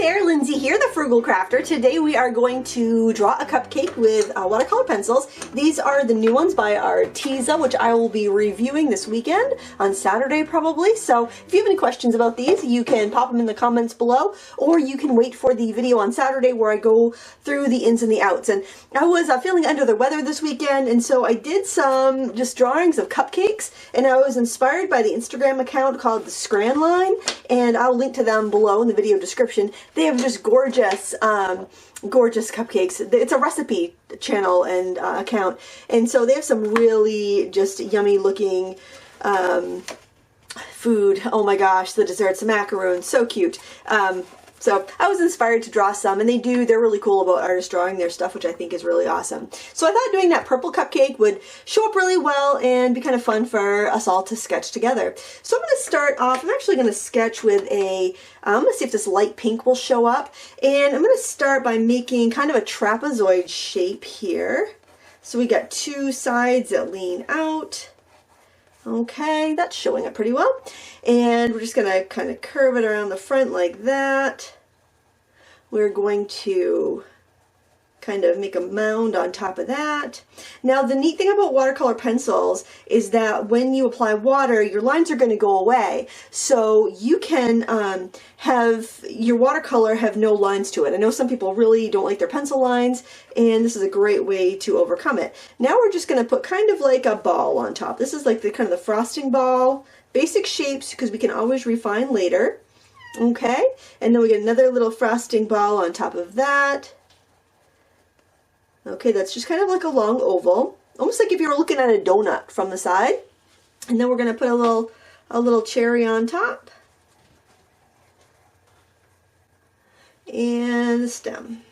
there, Lindsay here, the Frugal Crafter. Today we are going to draw a cupcake with watercolor pencils. These are the new ones by Arteza, which I will be reviewing this weekend, on Saturday probably. So if you have any questions about these, you can pop them in the comments below, or you can wait for the video on Saturday where I go through the ins and the outs. And I was feeling under the weather this weekend, and so I did some just drawings of cupcakes, and I was inspired by the Instagram account called the Scran Line, and I'll link to them below in the video description. They have just gorgeous gorgeous cupcakes. It's a recipe channel and account, and so they have some really just yummy looking food. Oh my gosh, the desserts, the macaroons, so cute. So I was inspired to draw some, and they're really cool about artists drawing their stuff, which I think is really awesome. So I thought doing that purple cupcake would show up really well and be kind of fun for us all to sketch together. So I'm going to start off, I'm actually going to sketch with I'm going to see if this light pink will show up, and I'm going to start by making kind of a trapezoid shape here. So we got two sides that lean out. Okay, that's showing up pretty well. And we're just going to kind of curve it around the front like that. We're going to kind of make a mound on top of that. Now the neat thing about watercolor pencils is that when you apply water, your lines are going to go away. So you can have your watercolor have no lines to it. I know some people really don't like their pencil lines, and this is a great way to overcome it. Now we're just going to put kind of like a ball on top. This is like the kind of the frosting ball, basic shapes because we can always refine later. Okay, and then we get another little frosting ball on top of that. Okay, that's just kind of like a long oval, almost like if you were looking at a donut from the side. And then we're going to put a little cherry on top. And the stem.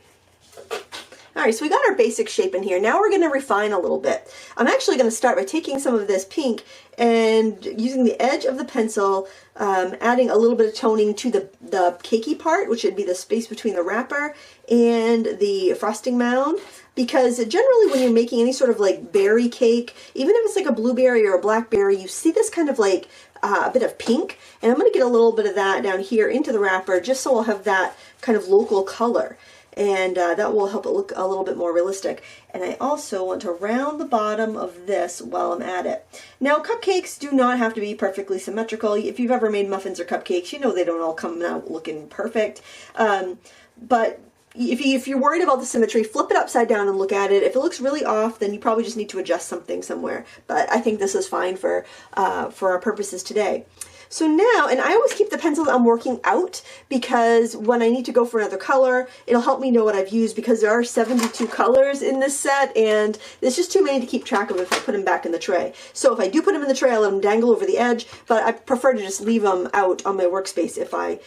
Alright, so we got our basic shape in here. Now we're going to refine a little bit. I'm actually going to start by taking some of this pink and using the edge of the pencil, adding a little bit of toning to the cakey part, which would be the space between the wrapper and the frosting mound. Because generally when you're making any sort of like berry cake, even if it's like a blueberry or a blackberry, you see this kind of like a bit of pink. And I'm going to get a little bit of that down here into the wrapper just so I'll have that kind of local color. And that will help it look a little bit more realistic. And I also want to round the bottom of this while I'm at it. Now cupcakes do not have to be perfectly symmetrical. If you've ever made muffins or cupcakes, you know they don't all come out looking perfect. But if you're worried about the symmetry, flip it upside down and look at it. If it looks really off, then you probably just need to adjust something somewhere. But I think this is fine for our purposes today. So now, and I always keep the pencil that I'm working out because when I need to go for another color, it'll help me know what I've used because there are 72 colors in this set and there's just too many to keep track of if I put them back in the tray. So if I do put them in the tray, I let them dangle over the edge, but I prefer to just leave them out on my workspace if I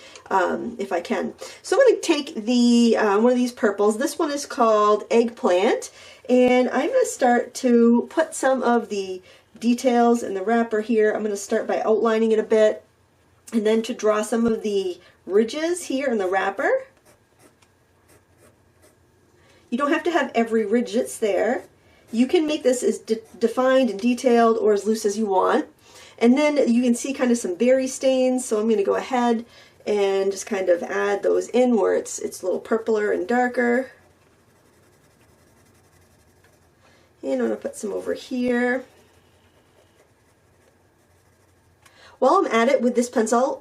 can. So I'm going to take the one of these purples. This one is called Eggplant, and I'm going to start to put some of the details in the wrapper here. I'm going to start by outlining it a bit and then to draw some of the ridges here in the wrapper. You don't have to have every ridge that's there. You can make this as defined and detailed or as loose as you want. And then you can see kind of some berry stains, so I'm going to go ahead and just kind of add those in where it's a little purpler and darker. And I'm going to put some over here. While I'm at it with this pencil,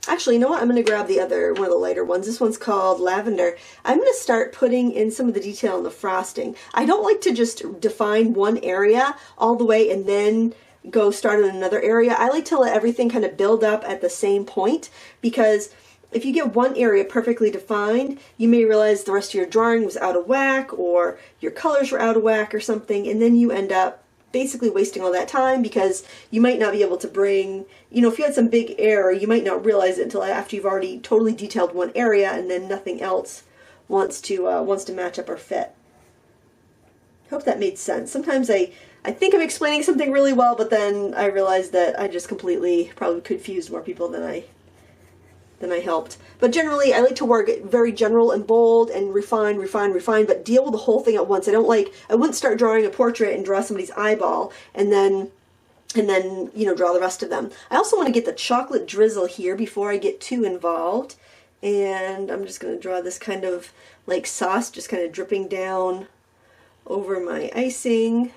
actually, you know what? I'm going to grab one of the lighter ones. This one's called Lavender. I'm going to start putting in some of the detail in the frosting. I don't like to just define one area all the way and then go start in another area. I like to let everything kind of build up at the same point because if you get one area perfectly defined, you may realize the rest of your drawing was out of whack or your colors were out of whack or something, and then you end up basically wasting all that time because you might not be able to bring, if you had some big error, you might not realize it until after you've already totally detailed one area and then nothing else wants to match up or fit. Hope that made sense. Sometimes I think I'm explaining something really well, but then I realize that I just completely probably confused more people than I helped. But generally, I like to work very general and bold and refine, but deal with the whole thing at once. I wouldn't start drawing a portrait and draw somebody's eyeball and then draw the rest of them. I also want to get the chocolate drizzle here before I get too involved. And I'm just going to draw this kind of like sauce, just kind of dripping down over my icing.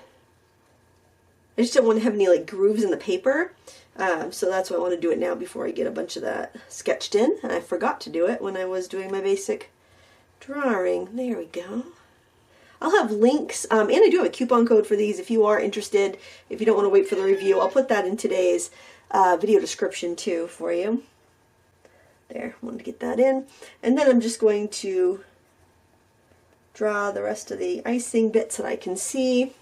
I just don't want to have any like grooves in the paper, so that's why I want to do it now before I get a bunch of that sketched in. And I forgot to do it when I was doing my basic drawing. There we go. I'll have links, and I do have a coupon code for these if you are interested. If you don't want to wait for the review, I'll put that in today's video description too for you. There, wanted to get that in. And then I'm just going to draw the rest of the icing bits that I can see.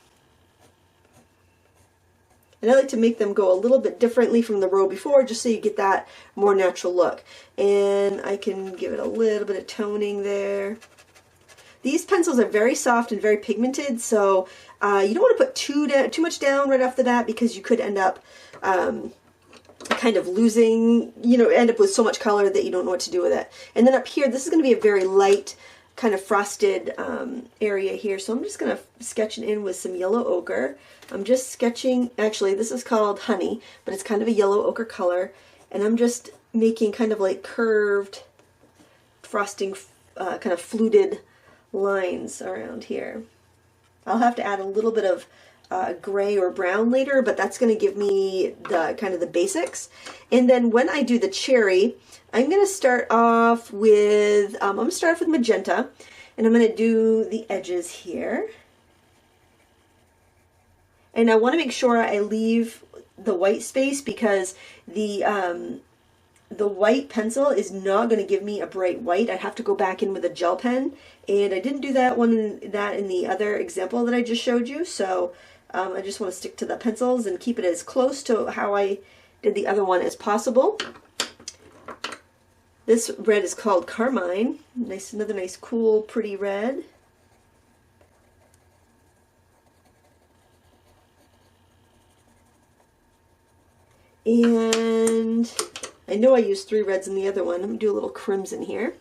And I like to make them go a little bit differently from the row before, just so you get that more natural look. And I can give it a little bit of toning there. These pencils are very soft and very pigmented, so you don't want to put too much down right off the bat, because you could end up kind of losing, end up with so much color that you don't know what to do with it. And then up here, this is going to be a very light, kind of frosted area here, so I'm just going to sketch it in with some yellow ochre. I'm just sketching, actually this is called Honey, but it's kind of a yellow ochre color, and I'm just making kind of like curved frosting, kind of fluted lines around here. I'll have to add a little bit of gray or brown later, but that's going to give me the kind of the basics. And then when I do the cherry, I'm going to start off with magenta, and I'm going to do the edges here. And I want to make sure I leave the white space, because the white pencil is not going to give me a bright white. I have to go back in with a gel pen, and I didn't do that in the other example that I just showed you. So I just want to stick to the pencils and keep it as close to how I did the other one as possible. This red is called Carmine. Another nice, cool, pretty red. And I know I used 3 reds in the other one. Let me do a little crimson here,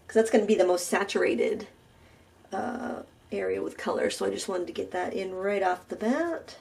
because that's going to be the most saturated area with color. So I just wanted to get that in right off the bat.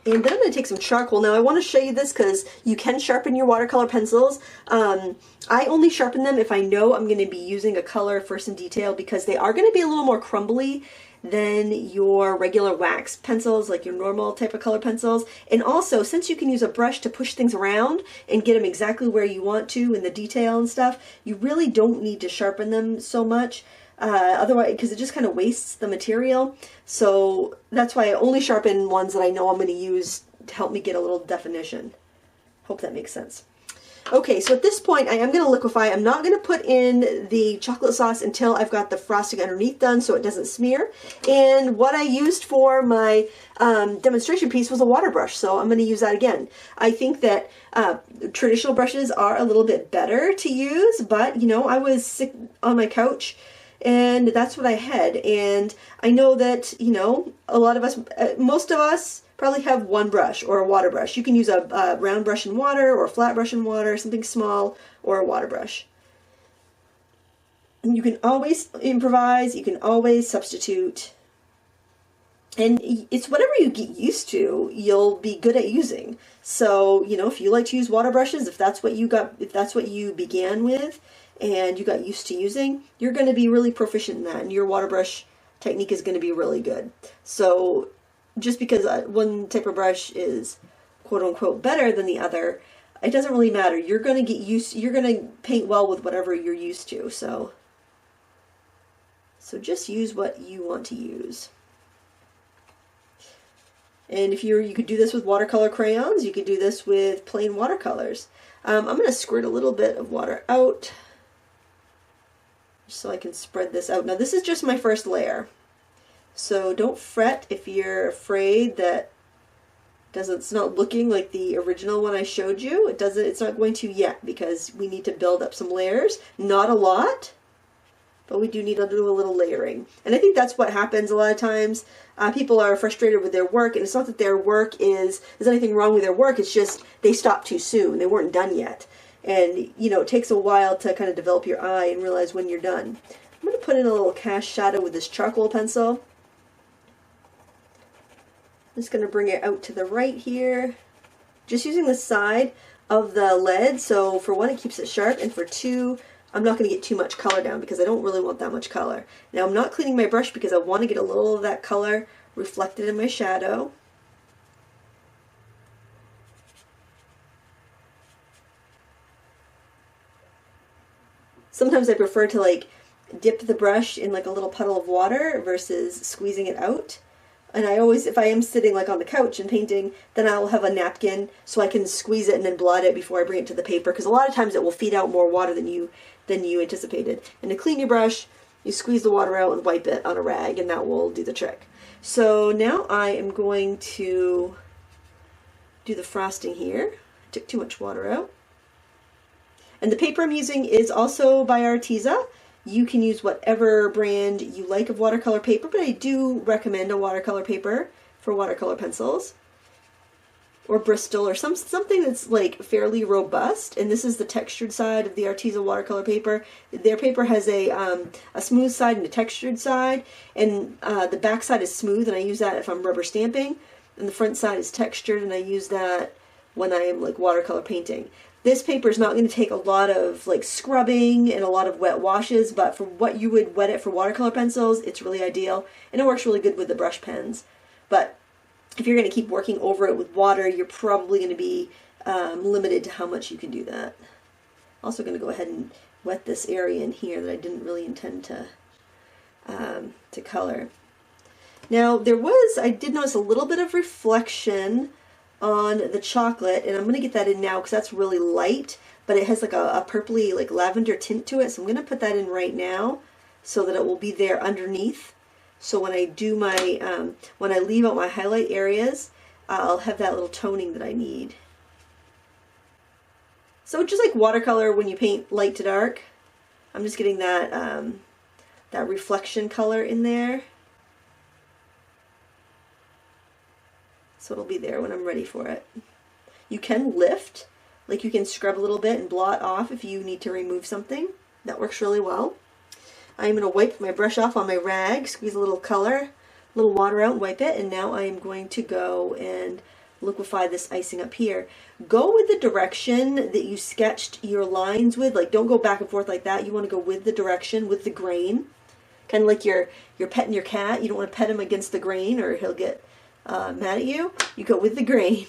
And then I'm going to take some charcoal. Now I want to show you this because you can sharpen your watercolor pencils. I only sharpen them if I know I'm going to be using a color for some detail, because they are going to be a little more crumbly than your regular wax pencils, like your normal type of color pencils. And also, since you can use a brush to push things around and get them exactly where you want to in the detail and stuff, you really don't need to sharpen them so much. Otherwise, because it just kind of wastes the material. So that's why I only sharpen ones that I know I'm going to use to help me get a little definition. Hope that makes sense. Okay, so at this point I am going to liquefy. I'm not going to put in the chocolate sauce until I've got the frosting underneath done so it doesn't smear. And what I used for my demonstration piece was a water brush, so I'm going to use that again. I think that traditional brushes are a little bit better to use, but I was sick on my couch, and that's what I had. And I know that, a lot of us, most of us probably have one brush or a water brush. You can use a round brush in water or a flat brush in water, something small, or a water brush. And you can always improvise, you can always substitute. And it's whatever you get used to, you'll be good at using. So, if you like to use water brushes, if that's what you began with and you got used to using, you're going to be really proficient in that, and your water brush technique is going to be really good. So just because one type of brush is quote unquote better than the other, it doesn't really matter. You're going to paint well with whatever you're used to. So just use what you want to use. And if you could do this with watercolor crayons, you could do this with plain watercolors. I'm going to squirt a little bit of water out just so I can spread this out. Now this is just my first layer, so don't fret if you're afraid that it's not looking like the original one I showed you. It's not going to yet, because we need to build up some layers. Not a lot, but we do need to do a little layering. And I think that's what happens a lot of times. People are frustrated with their work, and it's not that their work there's anything wrong with their work, it's just they stopped too soon. They weren't done yet. And, it takes a while to kind of develop your eye and realize when you're done. I'm going to put in a little cast shadow with this charcoal pencil. I'm just going to bring it out to the right here. just using the side of the lead. So for one, it keeps it sharp, and for two, I'm not going to get too much color down because I don't really want that much color. Now I'm not cleaning my brush because I want to get a little of that color reflected in my shadow. Sometimes I prefer to like dip the brush in like a little puddle of water versus squeezing it out. And I always, if I am sitting like on the couch and painting, then I'll have a napkin so I can squeeze it and then blot it before I bring it to the paper, because a lot of times it will feed out more water than you anticipated. And to clean your brush, you squeeze the water out and wipe it on a rag, and that will do the trick. So now I am going to do the frosting here. I took too much water out. And the paper I'm using is also by Arteza. You can use whatever brand you like of watercolor paper, but I do recommend a watercolor paper for watercolor pencils. Or Bristol, or something that's like fairly robust. And this is the textured side of the Arteza watercolor paper. Their paper has a smooth side and a textured side, and the back side is smooth, and I use that if I'm rubber stamping, and the front side is textured, and I use that when I am like watercolor painting. This paper is not going to take a lot of like scrubbing and a lot of wet washes, but for what you would wet it for watercolor pencils, it's really ideal, and it works really good with the brush pens. But if you're going to keep working over it with water, you're probably going to be limited to how much you can do that. Also going to go ahead and wet this area in here that I didn't really intend to color. Now I did notice a little bit of reflection on the chocolate, and I'm going to get that in now because that's really light, but it has like a purpley like lavender tint to it, so I'm going to put that in right now so that it will be there underneath. So when I do my, when I leave out my highlight areas, I'll have that little toning that I need. So just like watercolor when you paint light to dark, I'm just getting that, that reflection color in there. So it'll be there when I'm ready for it. You can lift, like you can scrub a little bit and blot off if you need to remove something. That works really well. I'm going to wipe my brush off on my rag, squeeze a little color, a little water out and wipe it, and now I am going to go and liquefy this icing up here. Go with the direction that you sketched your lines with, like don't go back and forth like that. You want to go with the direction, with the grain. Kind of like you're petting your cat. You don't want to pet him against the grain or he'll get mad at you. You go with the grain.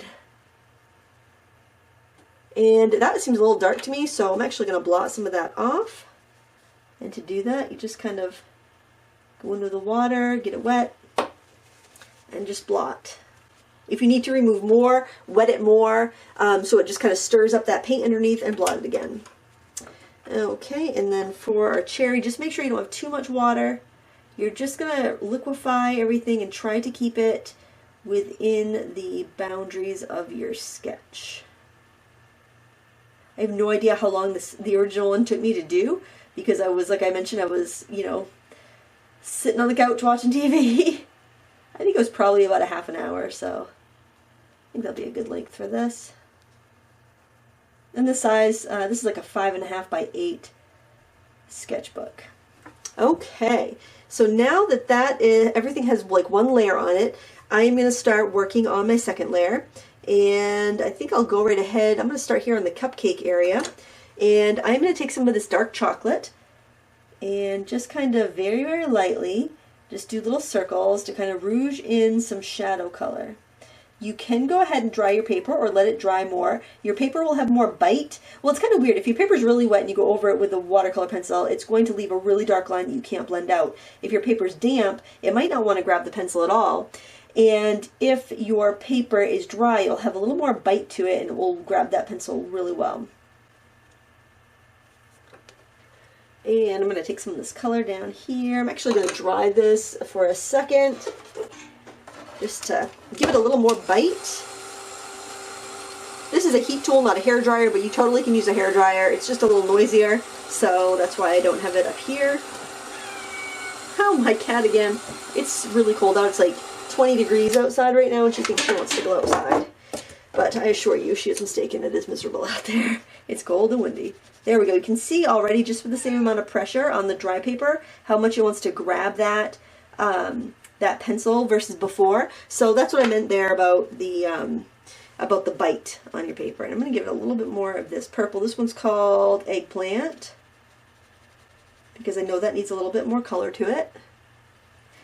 And that seems a little dark to me, so I'm actually going to blot some of that off. And to do that, you just kind of go into the water, get it wet, and just blot. If you need to remove more, wet it more, so it just kind of stirs up that paint underneath, and blot it again. Okay, and then for our cherry, just make sure you don't have too much water. You're just going to liquefy everything and try to keep it within the boundaries of your sketch. I have no idea how long the original one took me to do, because I was, like I mentioned, I was, you know, sitting on the couch watching TV. I think it was probably about a half an hour, so I think that'll be a good length for this. And the size, this is like a 5.5 by 8 sketchbook. Okay, so now that everything has like one layer on it, I am going to start working on my second layer. And I think I'll go right ahead. I'm going to start here on the cupcake area. And I'm going to take some of this dark chocolate and just kind of very, very lightly just do little circles to kind of rouge in some shadow color. You can go ahead and dry your paper or let it dry more. Your paper will have more bite. Well, it's kind of weird. If your paper is really wet and you go over it with a watercolor pencil, it's going to leave a really dark line that you can't blend out. If your paper is damp, it might not want to grab the pencil at all. And if your paper is dry, it'll have a little more bite to it and it will grab that pencil really well. And I'm going to take some of this color down here. I'm actually going to dry this for a second, just to give it a little more bite. This is a heat tool, not a hair dryer, but you totally can use a hair dryer. It's just a little noisier, so that's why I don't have it up here. Oh, my cat again. It's really cold out. It's like 20 degrees outside right now, and she thinks she wants to go outside. But I assure you, she is mistaken. It is miserable out there. It's cold and windy. There we go. You can see already, just with the same amount of pressure on the dry paper, how much it wants to grab that that pencil versus before. So that's what I meant there about the about the bite on your paper. And I'm going to give it a little bit more of this purple. This one's called Eggplant, because I know that needs a little bit more color to it.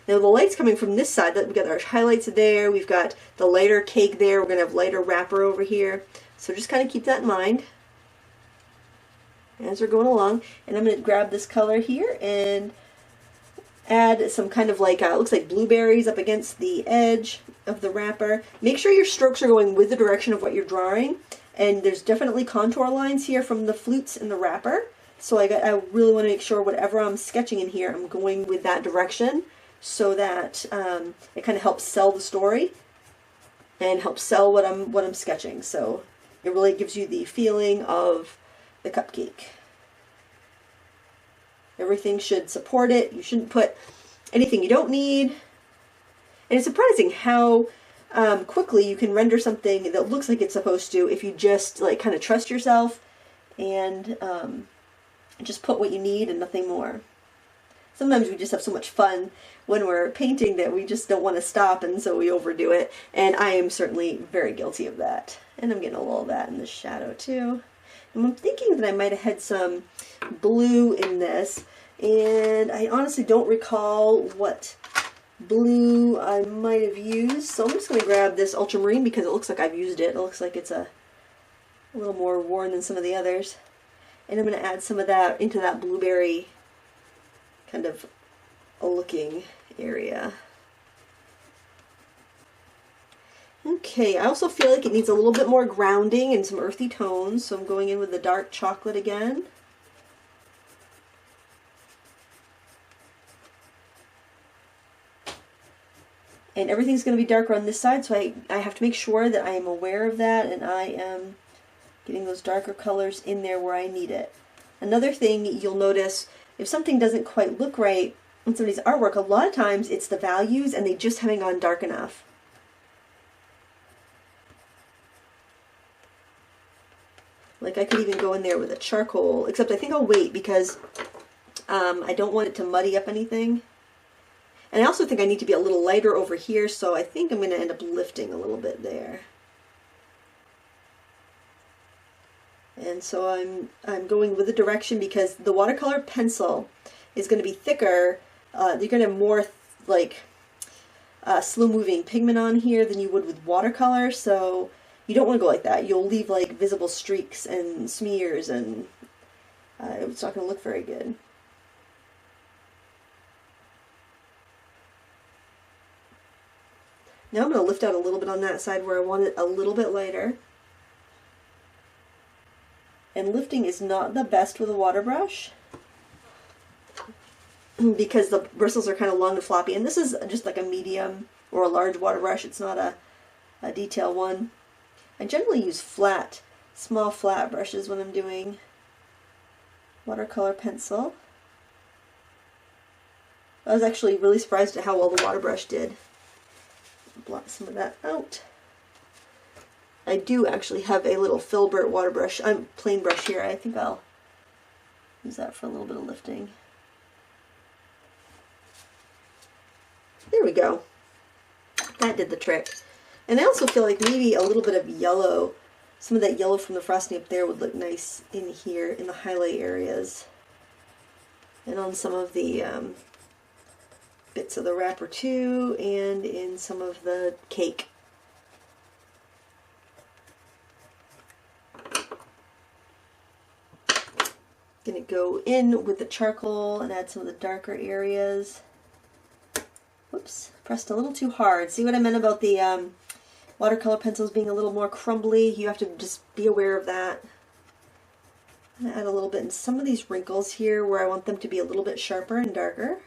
Now the light's coming from this side. We've got our highlights there, we've got the lighter cake there, we're going to have lighter wrapper over here. So just kind of keep that in mind as we're going along. And I'm going to grab this color here and add some kind of like, looks like blueberries up against the edge of the wrapper. Make sure your strokes are going with the direction of what you're drawing. And there's definitely contour lines here from the flutes in the wrapper. So I really want to make sure whatever I'm sketching in here, I'm going with that direction, so that it kind of helps sell the story and helps sell what I'm sketching. So it really gives you the feeling of the cupcake. Everything should support it. You shouldn't put anything you don't need. And it's surprising how quickly you can render something that looks like it's supposed to if you just like kind of trust yourself and just put what you need and nothing more. Sometimes we just have so much fun when we're painting that we just don't want to stop, and so we overdo it. And I am certainly very guilty of that. And I'm getting a little of that in the shadow too. And I'm thinking that I might have had some blue in this, and I honestly don't recall what blue I might have used. So I'm just going to grab this ultramarine because it looks like I've used it. It looks like it's a little more worn than some of the others. And I'm going to add some of that into that blueberry kind of a looking area. Okay, I also feel like it needs a little bit more grounding and some earthy tones, so I'm going in with the dark chocolate again. And everything's going to be darker on this side, so I have to make sure that I am aware of that and I am getting those darker colors in there where I need it. Another thing you'll notice, if something doesn't quite look right in somebody's artwork, a lot of times it's the values and they just haven't gone dark enough. Like I could even go in there with a charcoal, except I think I'll wait because I don't want it to muddy up anything. And I also think I need to be a little lighter over here, so I think I'm going to end up lifting a little bit there. And so I'm going with the direction because the watercolor pencil is going to be thicker. You're going to have more like slow moving pigment on here than you would with watercolor, so you don't want to go like that. You'll leave like visible streaks and smears, and it's not going to look very good. Now I'm going to lift out a little bit on that side where I want it a little bit lighter. And lifting is not the best with a water brush because the bristles are kind of long and floppy. And this is just like a medium or a large water brush. It's not a detail one. I generally use flat, small flat brushes when I'm doing watercolor pencil. I was actually really surprised at how well the water brush did. Blot some of that out. I do actually have a little filbert water brush, plain brush here. I think I'll use that for a little bit of lifting. There we go. That did the trick. And I also feel like maybe a little bit of yellow, some of that yellow from the frosting up there would look nice in here in the highlight areas. And on some of the bits of the wrapper too, and in some of the cake. Gonna go in with the charcoal and add some of the darker areas. Whoops, pressed a little too hard. See what I meant about the watercolor pencils being a little more crumbly? You have to just be aware of that. I'm gonna add a little bit in some of these wrinkles here where I want them to be a little bit sharper and darker.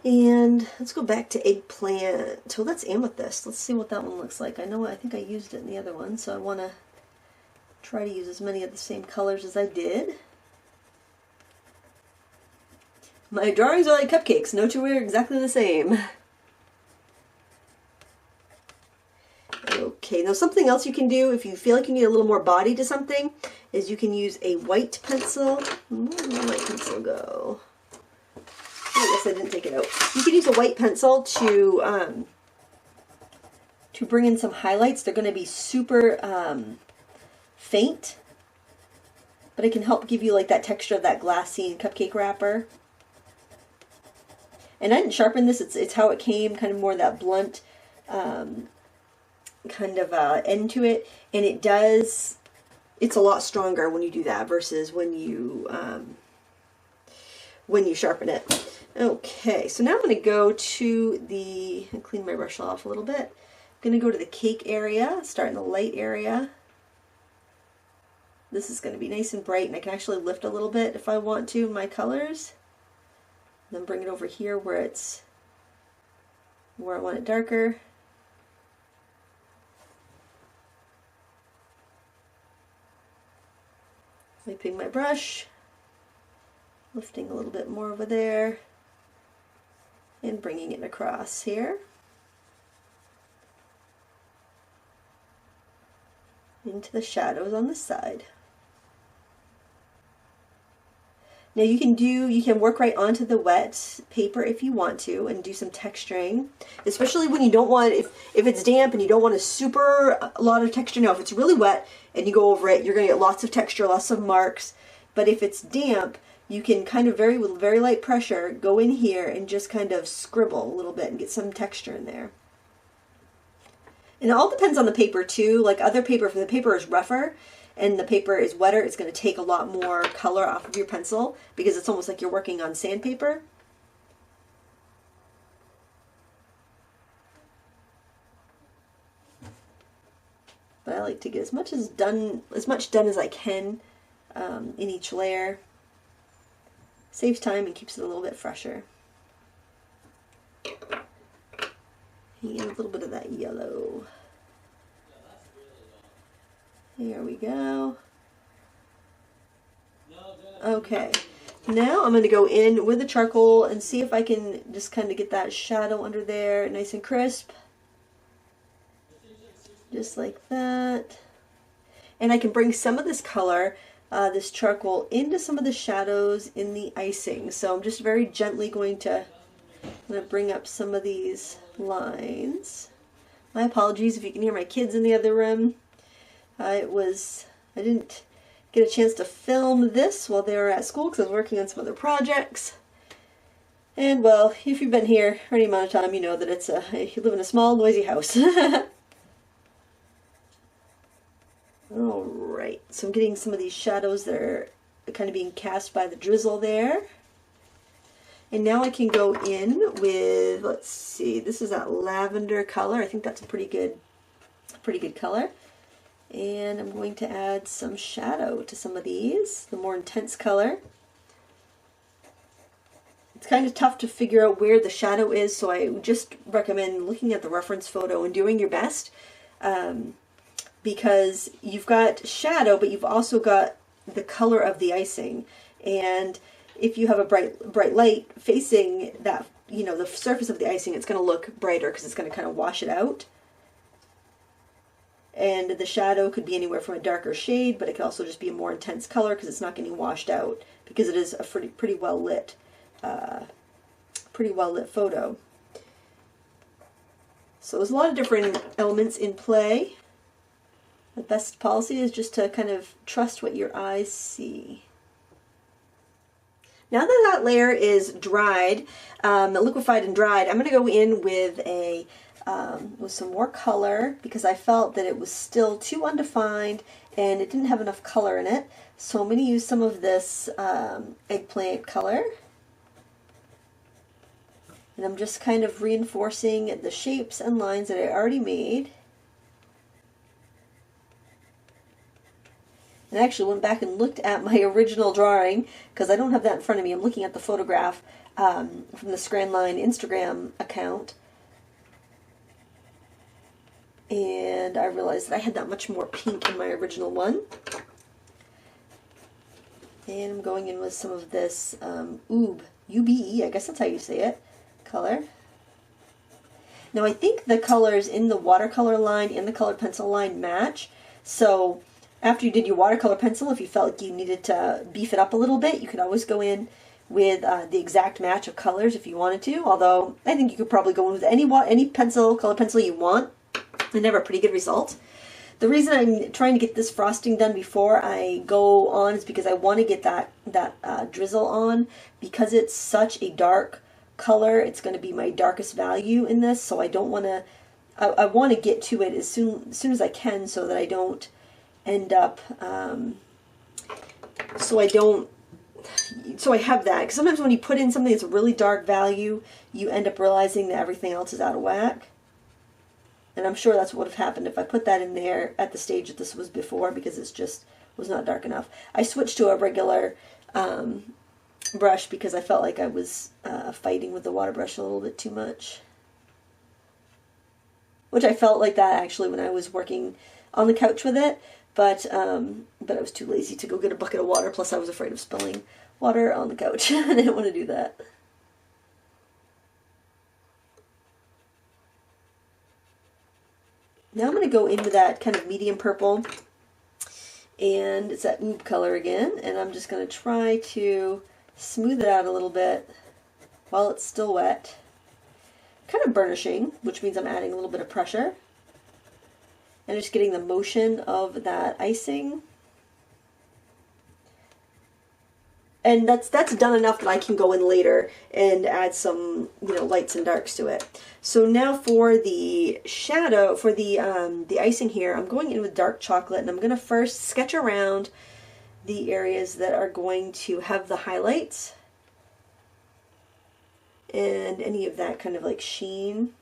And let's go back to Eggplant. So that's Amethyst. Let's see what that one looks like. I think I used it in the other one, so I want to try to use as many of the same colors as I did. My drawings are like cupcakes. No two are exactly the same. Okay, now something else you can do if you feel like you need a little more body to something is you can use a white pencil. Where did the white pencil go? I guess I didn't take it out. You can use a white pencil to to bring in some highlights. They're going to be super faint, but it can help give you like that texture of that glassine cupcake wrapper. And I didn't sharpen this, it's how it came, kind of more that blunt kind of end to it. And it's a lot stronger when you do that versus when you sharpen it. Okay, so now I'm going to go to clean my brush off a little bit. I'm going to go to the cake area, start in the light area. This is going to be nice and bright, and I can actually lift a little bit if I want to in my colors. Then bring it over here where I want it darker. Wiping my brush, lifting a little bit more over there, and bringing it across here into the shadows on the side. Now you can work right onto the wet paper if you want to and do some texturing, especially when you don't want, if it's damp and you don't want a lot of texture. Now if it's really wet and you go over it, you're going to get lots of texture, lots of marks. But if it's damp, you can kind of with very light pressure go in here and just kind of scribble a little bit and get some texture in there. And it all depends on the paper too. Like other paper, if the paper is rougher and the paper is wetter, it's going to take a lot more color off of your pencil because it's almost like you're working on sandpaper. But I like to get as much done as I can in each layer. Saves time and keeps it a little bit fresher. And a little bit of that yellow. There we go. Okay, now I'm going to go in with the charcoal and see if I can just kind of get that shadow under there nice and crisp. Just like that. And I can bring some of this color, this charcoal, into some of the shadows in the icing. So I'm just very gently going to bring up some of these lines. My apologies if you can hear my kids in the other room. I didn't get a chance to film this while they were at school because I was working on some other projects. And well, if you've been here for any amount of time, you know that you live in a small, noisy house. Alright, so I'm getting some of these shadows that are kind of being cast by the drizzle there. And now I can go in with, let's see, this is that lavender color. I think that's a pretty good color. And I'm going to add some shadow to some of these, the more intense color. It's kind of tough to figure out where the shadow is, so I just recommend looking at the reference photo and doing your best. Because you've got shadow, but you've also got the color of the icing. And if you have a bright light facing that, the surface of the icing, it's going to look brighter because it's going to kind of wash it out. And the shadow could be anywhere from a darker shade, but it could also just be a more intense color because it's not getting washed out because it is a pretty well lit photo. So there's a lot of different elements in play. The best policy is just to kind of trust what your eyes see. Now that layer is dried, liquefied and dried, I'm going to go in with with some more color because I felt that it was still too undefined and it didn't have enough color in it. So I'm going to use some of this eggplant color. And I'm just kind of reinforcing the shapes and lines that I already made. And I actually went back and looked at my original drawing because I don't have that in front of me. I'm looking at the photograph from the Scrandline Instagram account. And I realized that I had that much more pink in my original one. And I'm going in with some of this UBE, I guess that's how you say it, color. Now I think the colors in the watercolor line and the colored pencil line match. So after you did your watercolor pencil, if you felt like you needed to beef it up a little bit, you could always go in with the exact match of colors if you wanted to. Although I think you could probably go in with any colored pencil you want. and never a pretty good result. The reason I'm trying to get this frosting done before I go on is because I want to get that drizzle on. Because it's such a dark color, it's going to be my darkest value in this, so I don't want to, I want to get to it as soon as I can so that I don't end up, so I have that. Because sometimes when you put in something that's a really dark value, you end up realizing that everything else is out of whack. And I'm sure that's what would have happened if I put that in there at the stage that this was before, because it's just was not dark enough. I switched to a regular brush because I felt like I was fighting with the water brush a little bit too much. Which I felt like that actually when I was working on the couch with it, but I was too lazy to go get a bucket of water, plus I was afraid of spilling water on the couch. I didn't want to do that. Now I'm going to go into that kind of medium purple, and it's that oob color again, and I'm just going to try to smooth it out a little bit while it's still wet. Kind of burnishing, which means I'm adding a little bit of pressure. And just getting the motion of that icing. And that's done enough that I can go in later and add some, lights and darks to it. So now for the shadow, for the icing here, I'm going in with dark chocolate, and I'm going to first sketch around the areas that are going to have the highlights and any of that kind of like sheen.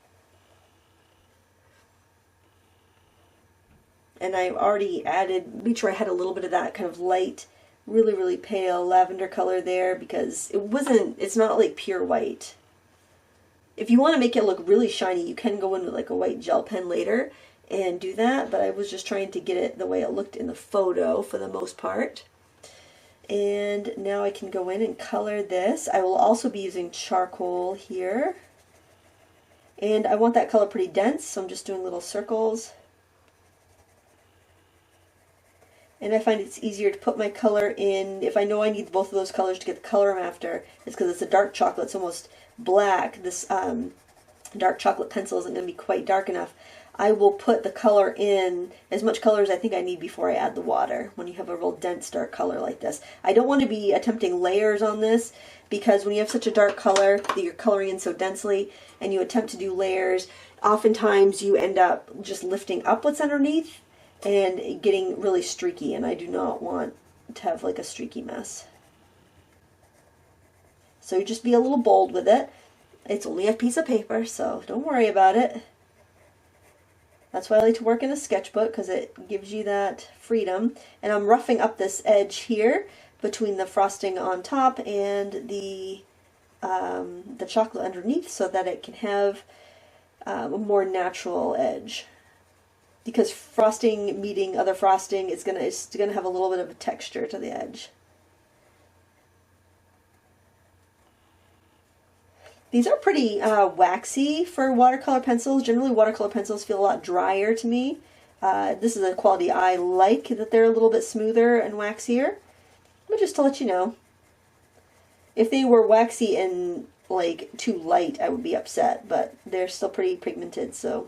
And I've already added, made sure I had a little bit of that kind of light, really, really pale lavender color there, because it's not like pure white. If you want to make it look really shiny, you can go in with like a white gel pen later and do that, but I was just trying to get it the way it looked in the photo for the most part. And now I can go in and color this. I will also be using charcoal here. And I want that color pretty dense, so I'm just doing little circles. And I find it's easier to put my color in, if I know I need both of those colors to get the color I'm after, it's because it's a dark chocolate, it's almost black. This dark chocolate pencil isn't going to be quite dark enough. I will put the color in, as much color as I think I need before I add the water, when you have a real dense dark color like this. I don't want to be attempting layers on this, because when you have such a dark color that you're coloring in so densely, and you attempt to do layers, oftentimes you end up just lifting up what's underneath and getting really streaky, and I do not want to have like a streaky mess. So just be a little bold with it. It's only a piece of paper, so don't worry about it. That's why I like to work in a sketchbook, because it gives you that freedom. And I'm roughing up this edge here between the frosting on top and the chocolate underneath, so that it can have a more natural edge. Because frosting meeting other frosting, it's gonna have a little bit of a texture to the edge. These are pretty waxy for watercolor pencils. Generally, watercolor pencils feel a lot drier to me. This is a quality I like, that they're a little bit smoother and waxier. But just to let you know, if they were waxy and like too light, I would be upset. But they're still pretty pigmented, so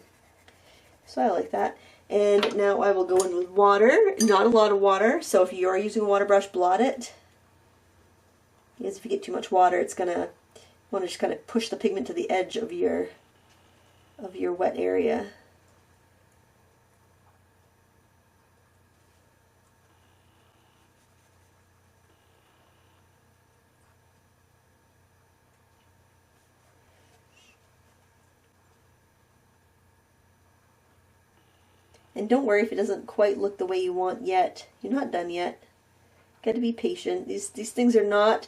I like that. And now I will go in with water, not a lot of water. So if you are using a water brush, blot it. Because if you get too much water, it's gonna want to just kind of push the pigment to the edge of your wet area. And don't worry if it doesn't quite look the way you want yet. You're not done yet. Got to be patient. These things are not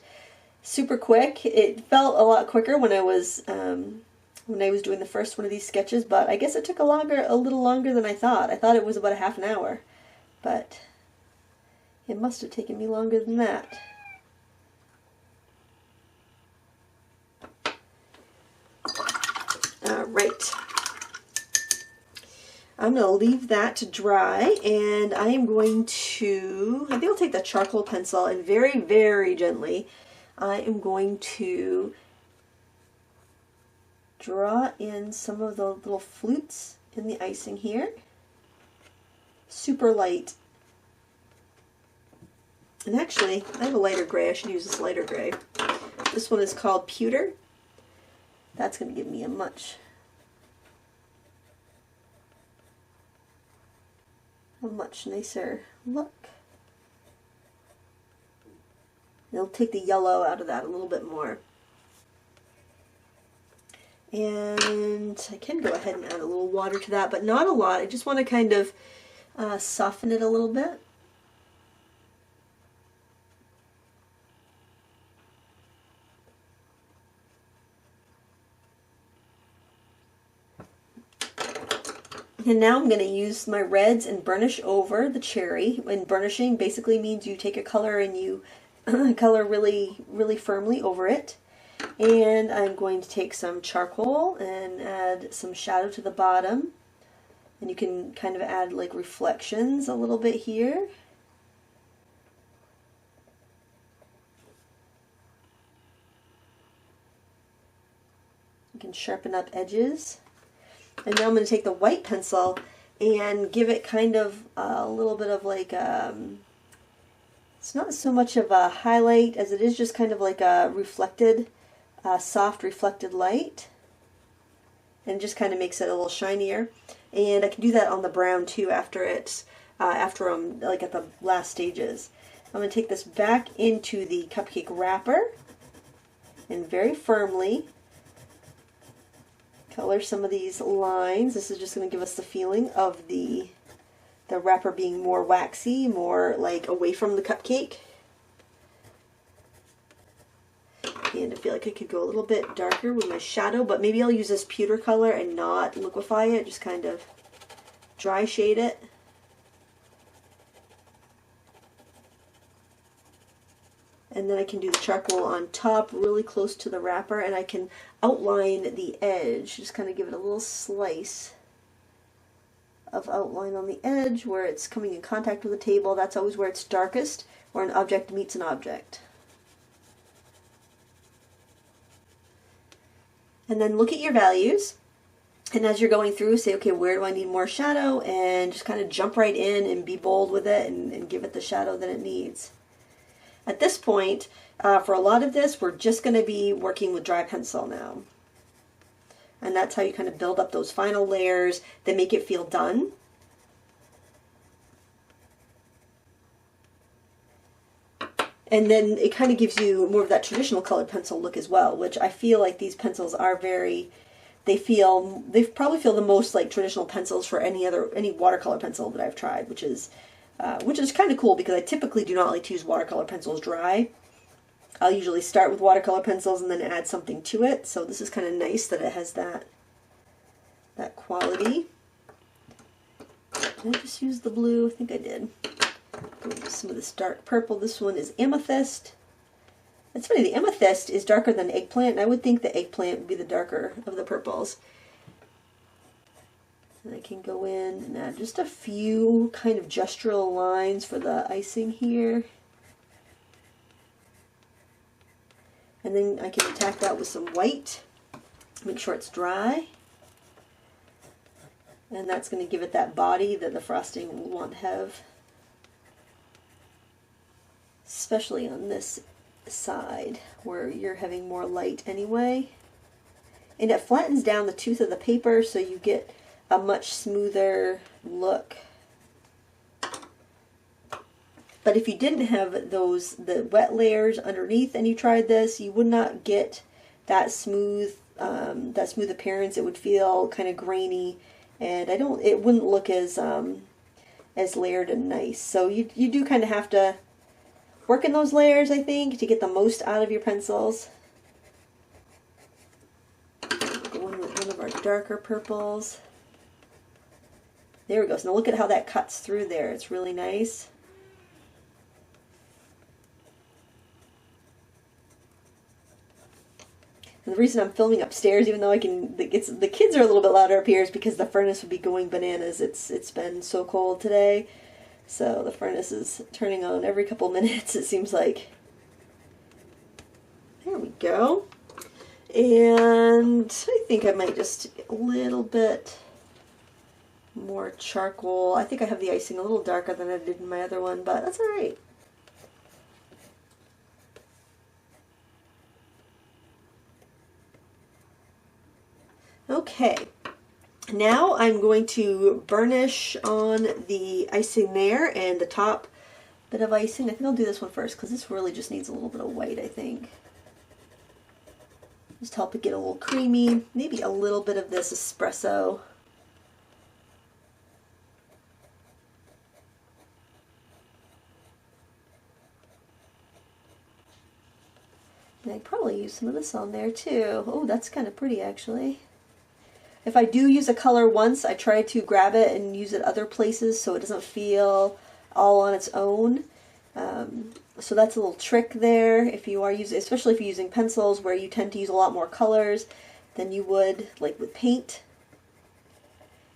super quick. It felt a lot quicker when I was doing the first one of these sketches, but I guess it took a little longer than I thought. I thought it was about a half an hour, but it must have taken me longer than that. All right. I'm going to leave that to dry, and I am going to, I think I'll take the charcoal pencil and very, very gently, I am going to draw in some of the little flutes in the icing here. Super light. And actually, I have a lighter gray. I should use this lighter gray. This one is called Pewter. That's going to give me a much nicer look. It'll take the yellow out of that a little bit more. And I can go ahead and add a little water to that, but not a lot. I just want to kind of soften it a little bit. And now I'm going to use my reds and burnish over the cherry. And burnishing basically means you take a color and you color really firmly over it. And I'm going to take some charcoal and add some shadow to the bottom. And you can kind of add like reflections a little bit here. You can sharpen up edges. And now I'm going to take the white pencil and give it kind of a little bit of like it's not so much of a highlight as it is just kind of like a reflected, soft reflected light. And it just kind of makes it a little shinier. And I can do that on the brown too after it's, after I'm like at the last stages. I'm going to take this back into the cupcake wrapper and very firmly color some of these lines. This is just going to give us the feeling of the wrapper being more waxy, more like away from the cupcake. And I feel like I could go a little bit darker with my shadow, but maybe I'll use this pewter color and not liquefy it, just kind of dry shade it. And then I can do the charcoal on top really close to the wrapper, and I can outline the edge, just kind of give it a little slice of outline on the edge where it's coming in contact with the table. That's always where it's darkest, where an object meets an object. And then look at your values, and as you're going through, say, okay, where do I need more shadow? And just kind of jump right in and be bold with it and give it the shadow that it needs. At this point, for a lot of this, we're just going to be working with dry pencil now. And that's how you kind of build up those final layers that make it feel done. And then it kind of gives you more of that traditional colored pencil look as well, which I feel like these pencils are very, they probably feel the most like traditional pencils for any watercolor pencil that I've tried, which is kind of cool because I typically do not like to use watercolor pencils dry. I'll usually start with watercolor pencils and then add something to it. So this is kind of nice that it has that quality. Did I just use the blue? I think I did. Go into some of this dark purple. This one is Amethyst. It's funny, the Amethyst is darker than Eggplant, and I would think the Eggplant would be the darker of the purples. And I can go in and add just a few kind of gestural lines for the icing here. And then I can attack that with some white. Make sure it's dry. And that's going to give it that body that the frosting will want to have. Especially on this side where you're having more light anyway. And it flattens down the tooth of the paper so you get a much smoother look. But if you didn't have the wet layers underneath and you tried this, you would not get that smooth appearance. It would feel kind of grainy, and it wouldn't look as layered and nice. So you do kind of have to work in those layers, I think, to get the most out of your pencils. Go in with one of our darker purples. There we go. So now look at how that cuts through there. It's really nice. And the reason I'm filming upstairs, even though the kids are a little bit louder up here, is because the furnace would be going bananas. It's been so cold today. So the furnace is turning on every couple minutes, it seems like. There we go. And I think I might just a little bit more charcoal. I think I have the icing a little darker than I did in my other one, but that's alright. Okay, now I'm going to burnish on the icing there and the top bit of icing. I think I'll do this one first because this really just needs a little bit of white, I think. Just help it get a little creamy. Maybe a little bit of this espresso. And I'd probably use some of this on there too. Oh, that's kind of pretty actually. If I do use a color once, I try to grab it and use it other places so it doesn't feel all on its own. So that's a little trick there if you are using, especially if you're using pencils where you tend to use a lot more colors than you would like with paint.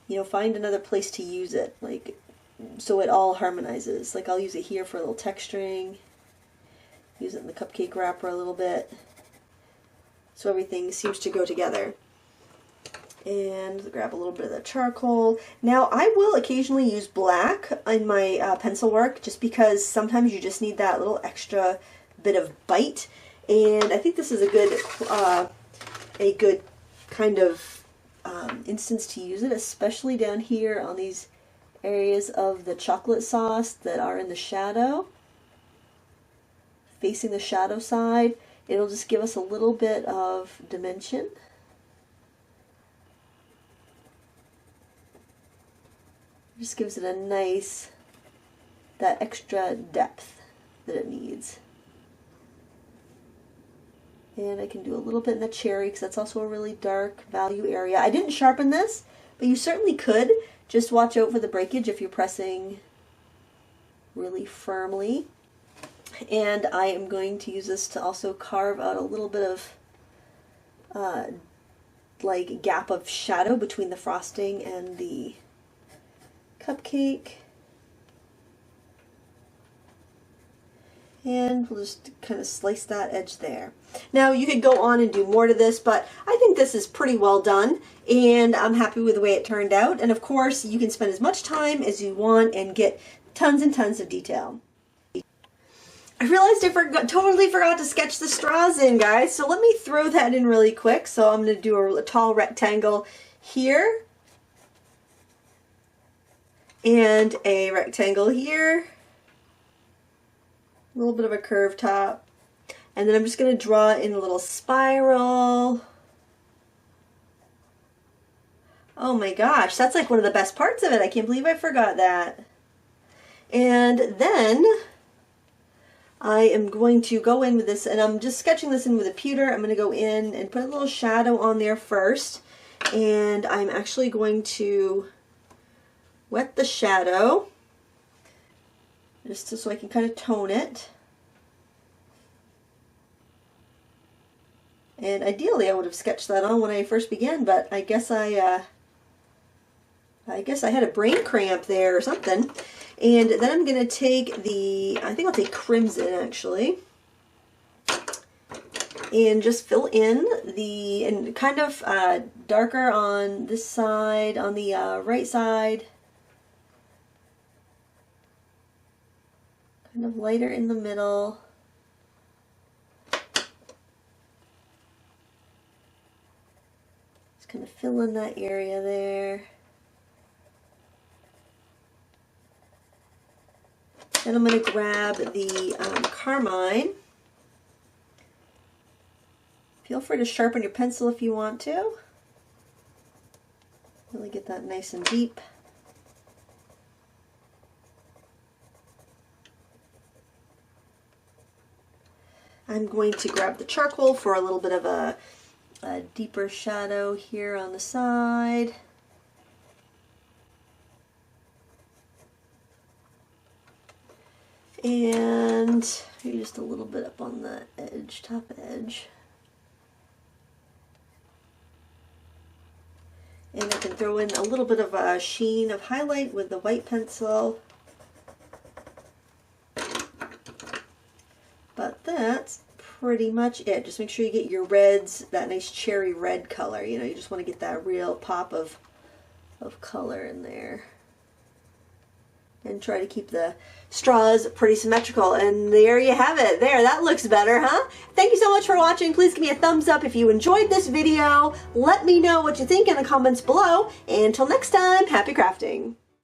You know, find another place to use it, like so it all harmonizes. Like I'll use it here for a little texturing, use it in the cupcake wrapper a little bit, so everything seems to go together. And grab a little bit of the charcoal. Now I will occasionally use black in my pencil work just because sometimes you just need that little extra bit of bite, and I think this is a good kind of instance to use it, especially down here on these areas of the chocolate sauce that are in the shadow, facing the shadow side. It'll just give us a little bit of dimension. Just gives it a nice, that extra depth that it needs. And I can do a little bit in the cherry because that's also a really dark value area. I didn't sharpen this, but you certainly could. Just watch out for the breakage if you're pressing really firmly. And I am going to use this to also carve out a little bit of like gap of shadow between the frosting and the cupcake. And we'll just kind of slice that edge there. Now you could go on and do more to this, but I think this is pretty well done and I'm happy with the way it turned out. And of course you can spend as much time as you want and get tons and tons of detail. I realized I totally forgot to sketch the straws in, guys, so let me throw that in really quick. So I'm going to do a tall rectangle here and a rectangle here, a little bit of a curved top, and then I'm just going to draw in a little spiral. Oh my gosh, that's like one of the best parts of it. I can't believe I forgot that. And then I am going to go in with this, and I'm just sketching this in with a pewter. I'm going to go in and put a little shadow on there first, and I'm actually going to wet the shadow just so I can kind of tone it. And ideally I would have sketched that on when I first began, but I guess I had a brain cramp there or something. And then I'm going to take I think I'll take crimson actually, and just fill in and kind of darker on this side, on the right side, kind of lighter in the middle. Just kind of fill in that area there. Then I'm going to grab the carmine. Feel free to sharpen your pencil if you want to. Really get that nice and deep. I'm going to grab the charcoal for a little bit of a deeper shadow here on the side. And maybe just a little bit up on the edge, top edge. And I can throw in a little bit of a sheen of highlight with the white pencil. But that's pretty much it. Just make sure you get your reds, that nice cherry red color. You know, you just want to get that real pop of of color in there. And try to keep the straws pretty symmetrical. And there you have it. There, that looks better, huh? Thank you so much for watching. Please give me a thumbs up if you enjoyed this video. Let me know what you think in the comments below. And until next time, happy crafting.